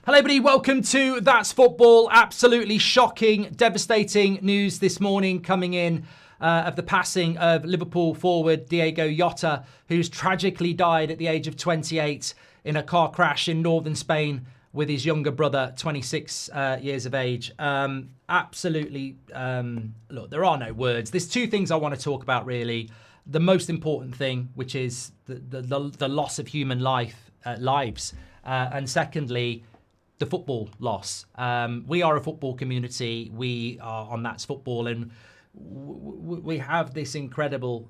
Hello everybody, welcome to That's Football. Absolutely shocking, devastating news this morning coming in of the passing of Liverpool forward Diogo Jota, who's tragically died at the age of 28 in a car crash in northern Spain with his younger brother, 26 years of age. Absolutely, look, there are no words. There's two things I want to talk about really. The most important thing, which is the loss of human lives, and secondly, the football loss. We are a football community. We are on That's Football, and we have this incredible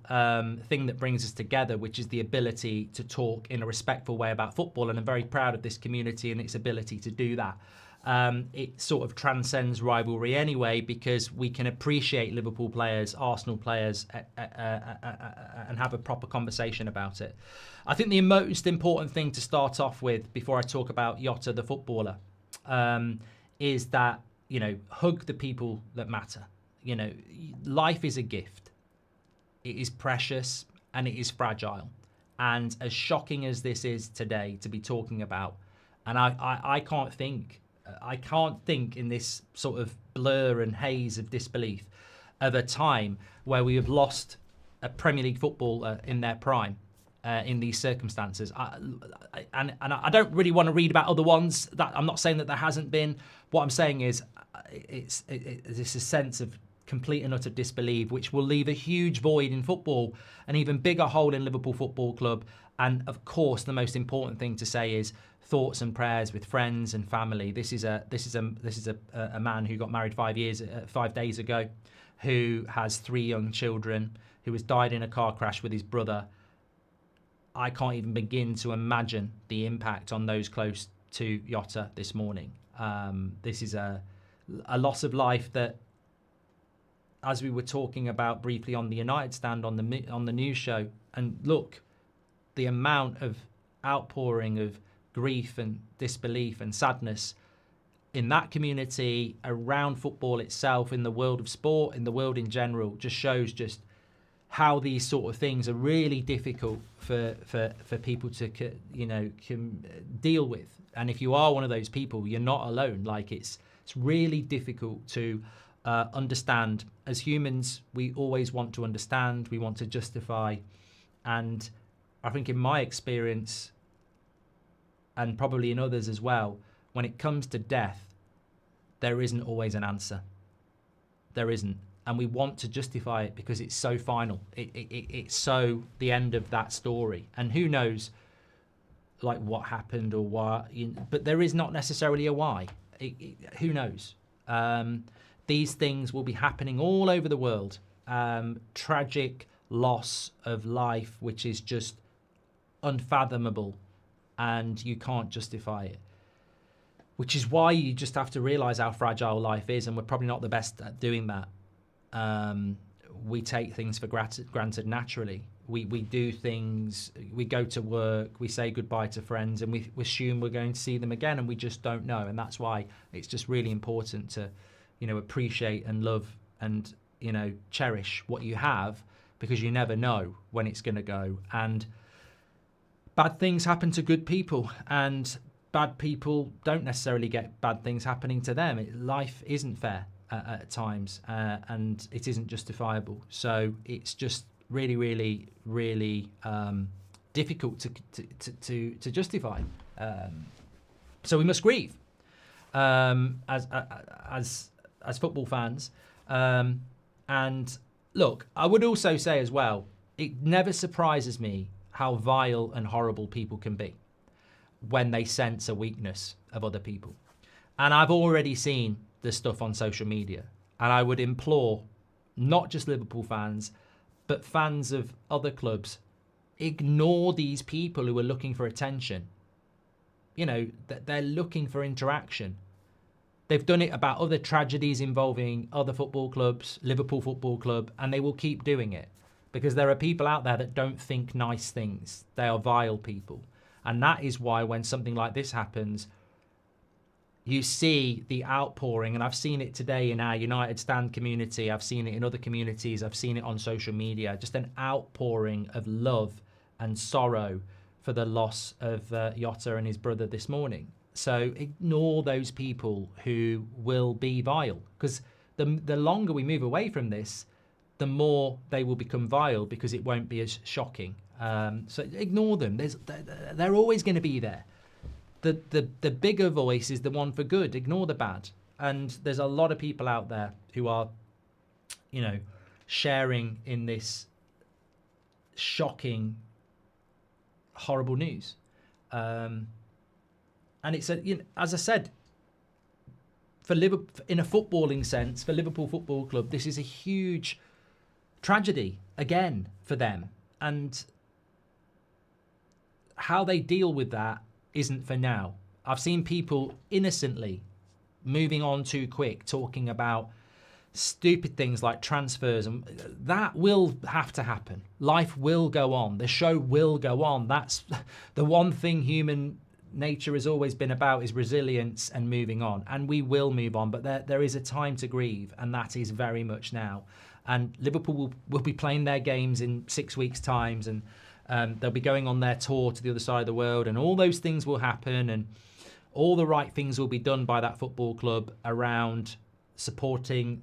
thing that brings us together, which is the ability to talk in a respectful way about football. And I'm very proud of this community and its ability to do that. It sort of transcends rivalry anyway, because we can appreciate Liverpool players, Arsenal players, and have a proper conversation about it. I think the most important thing to start off with before I talk about Jota, the footballer, is that, hug the people that matter. Life is a gift. It is precious and it is fragile. And as shocking as this is today to be talking about, and I can't think in this sort of blur and haze of disbelief of a time where we have lost a Premier League footballer in their prime in these circumstances. And I don't really want to read about other ones. That I'm not saying that there hasn't been. What I'm saying is it's a sense of complete and utter disbelief, which will leave a huge void in football, an even bigger hole in Liverpool Football Club. And of course, the most important thing to say is thoughts and prayers with friends and family. This is a man who got married 5 days ago, who has 3 young children, who has died in a car crash with his brother. I can't even begin to imagine the impact on those close to Jota this morning. This is a loss of life that, as we were talking about briefly on the United stand on the news show, and look, the amount of outpouring of grief and disbelief and sadness in that community, around football itself, in the world of sport, in the world in general, just shows just how these sort of things are really difficult for people to can deal with. And if you are one of those people, you're not alone. Like it's really difficult to understand. As humans, we always want to understand, we want to justify, and I think in my experience, and probably in others as well, when it comes to death, there isn't always an answer. There isn't. And we want to justify it because it's so final. It's so the end of that story. And who knows, like, what happened or why. But there is not necessarily a why. Who knows? These things will be happening all over the world. Tragic loss of life, which is just unfathomable. And you can't justify it. Which is why you just have to realise how fragile life is. And we're probably not the best at doing that. We take things for granted naturally. We do things, we go to work, we say goodbye to friends, and we assume we're going to see them again, and we just don't know. And that's why it's just really important to, appreciate and love and, cherish what you have, because you never know when it's going to go. And bad things happen to good people, and bad people don't necessarily get bad things happening to them. Life isn't fair at times, and it isn't justifiable. So it's just really, really, really difficult to justify. So we must grieve as football fans. And look, I would also say as well, it never surprises me how vile and horrible people can be when they sense a weakness of other people. And I've already seen this stuff on social media, and I would implore not just Liverpool fans but fans of other clubs, ignore these people who are looking for attention. They're looking for interaction. They've done it about other tragedies involving other football clubs, Liverpool Football Club, and they will keep doing it because there are people out there that don't think nice things. They are vile people. And that is why when something like this happens, you see the outpouring, and I've seen it today in our United Stand community, I've seen it in other communities, I've seen it on social media, just an outpouring of love and sorrow for the loss of Jota and his brother this morning. So ignore those people who will be vile, because the longer we move away from this, the more they will become vile, because it won't be as shocking. So ignore them. They're always going to be there. The bigger voice is the one for good. Ignore the bad. And there's a lot of people out there who are, sharing in this shocking, horrible news. And it's as I said, for Liverpool, in a footballing sense, for Liverpool Football Club, this is a huge tragedy again for them. And how they deal with that isn't for now. I've seen people innocently moving on too quick, talking about stupid things like transfers, and that will have to happen. Life will go on. The show will go on. That's the one thing human nature has always been about, is resilience and moving on. And we will move on, but there is a time to grieve, and that is very much now. And Liverpool will be playing their games in 6 weeks' times, and they'll be going on their tour to the other side of the world, and all those things will happen, and all the right things will be done by that football club around supporting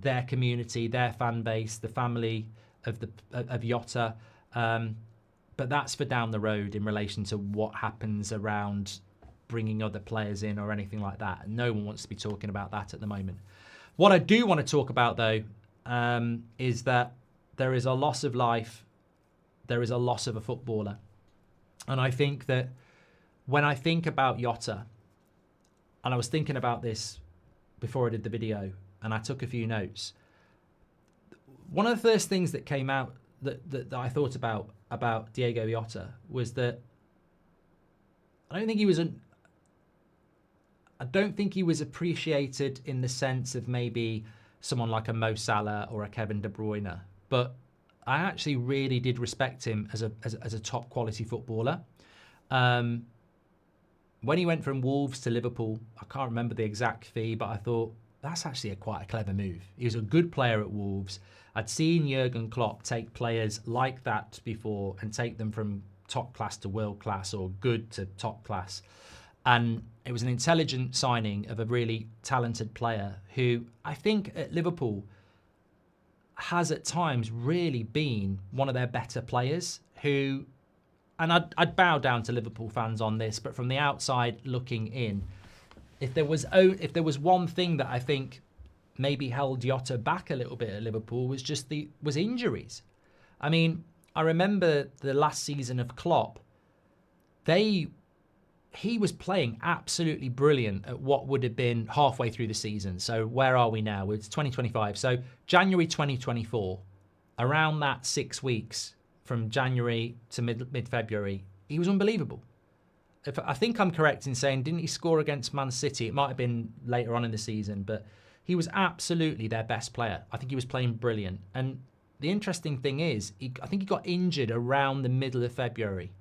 their community, their fan base, the family of Jota. But that's for down the road in relation to what happens around bringing other players in or anything like that. And no one wants to be talking about that at the moment. What I do want to talk about, though, is that there is a loss of life. There is a loss of a footballer. And I think that when I think about Jota, and I was thinking about this before I did the video, and I took a few notes, one of the first things that came out that I thought about Diogo Jota was that I don't think he was appreciated in the sense of maybe someone like a Mo Salah or a Kevin De Bruyne, but I actually really did respect him as a top quality footballer. When he went from Wolves to Liverpool, I can't remember the exact fee, but I thought that's actually quite a clever move. He was a good player at Wolves. I'd seen Jurgen Klopp take players like that before and take them from top class to world class, or good to top class. And it was an intelligent signing of a really talented player who I think at Liverpool has at times really been one of their better players, who, and I'd bow down to Liverpool fans on this, but from the outside looking in, if there was one thing that I think maybe held Jota back a little bit at Liverpool, was injuries. I mean, I remember the last season of Klopp, he was playing absolutely brilliant at what would have been halfway through the season. So where are we now? It's 2025. So January 2024, around that 6 weeks from January to mid-February, he was unbelievable. I think I'm correct in saying, didn't he score against Man City? It might have been later on in the season, but he was absolutely their best player. I think he was playing brilliant. And the interesting thing is, I think he got injured around the middle of February.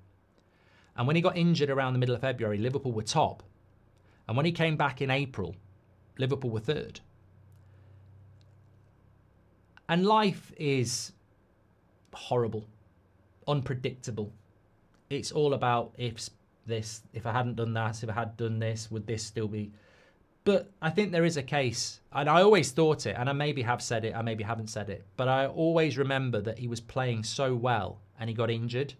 And when he got injured around the middle of February, Liverpool were top. And when he came back in April, Liverpool were third. And life is horrible, unpredictable. It's all about if I hadn't done that, if I had done this, would this still be? But I think there is a case, and I always thought it, and I maybe have said it, I maybe haven't said it, but I always remember that he was playing so well and he got injured.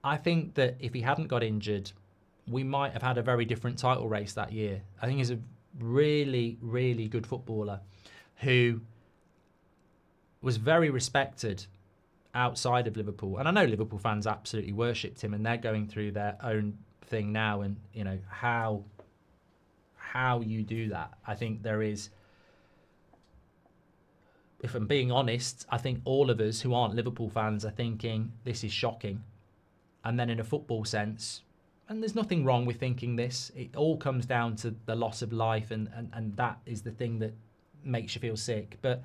I think that if he hadn't got injured, we might have had a very different title race that year. I think he's a really, really good footballer who was very respected outside of Liverpool. And I know Liverpool fans absolutely worshipped him, and they're going through their own thing now. And, how you do that. I think there is, if I'm being honest, I think all of us who aren't Liverpool fans are thinking this is shocking. And then in a football sense, and there's nothing wrong with thinking this, it all comes down to the loss of life, and that is the thing that makes you feel sick. But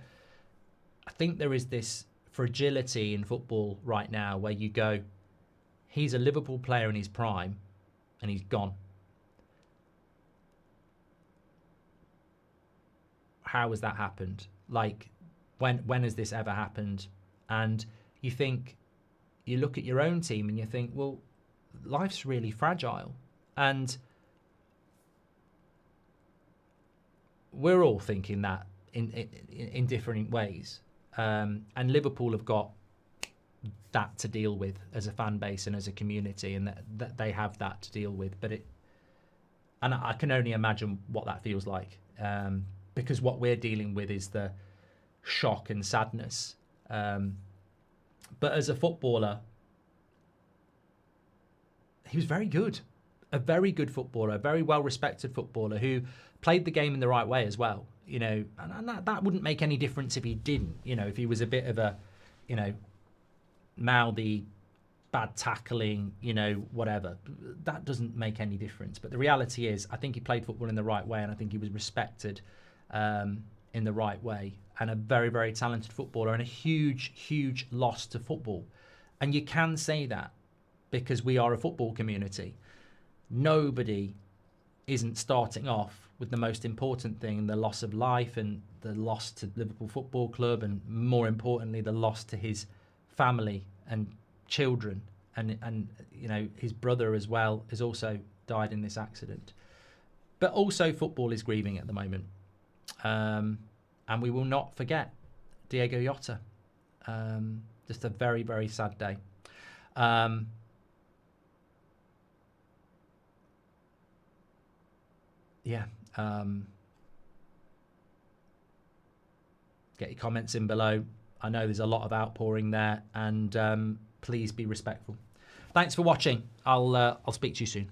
I think there is this fragility in football right now where you go, he's a Liverpool player in his prime and he's gone. How has that happened? Like, when has this ever happened? And you think, you look at your own team and you think, well, life's really fragile. And we're all thinking that in different ways. And Liverpool have got that to deal with as a fan base and as a community, and that they have that to deal with. And I can only imagine what that feels like, because what we're dealing with is the shock and sadness. But as a footballer, he was very good. A very good footballer, a very well-respected footballer who played the game in the right way as well. And that wouldn't make any difference if he didn't. If he was a bit of a, mouthy, bad tackling, whatever. That doesn't make any difference. But the reality is, I think he played football in the right way, and I think he was respected in the right way, and a very, very talented footballer, and a huge, huge loss to football. And you can say that because we are a football community. Nobody isn't starting off with the most important thing, the loss of life and the loss to Liverpool Football Club, and more importantly, the loss to his family and children, and his brother as well has also died in this accident. But also football is grieving at the moment, and we will not forget Diogo Jota. Just a very, very sad day. Get your comments in below. I know there's a lot of outpouring there, and please be respectful. Thanks for watching. I'll speak to you soon.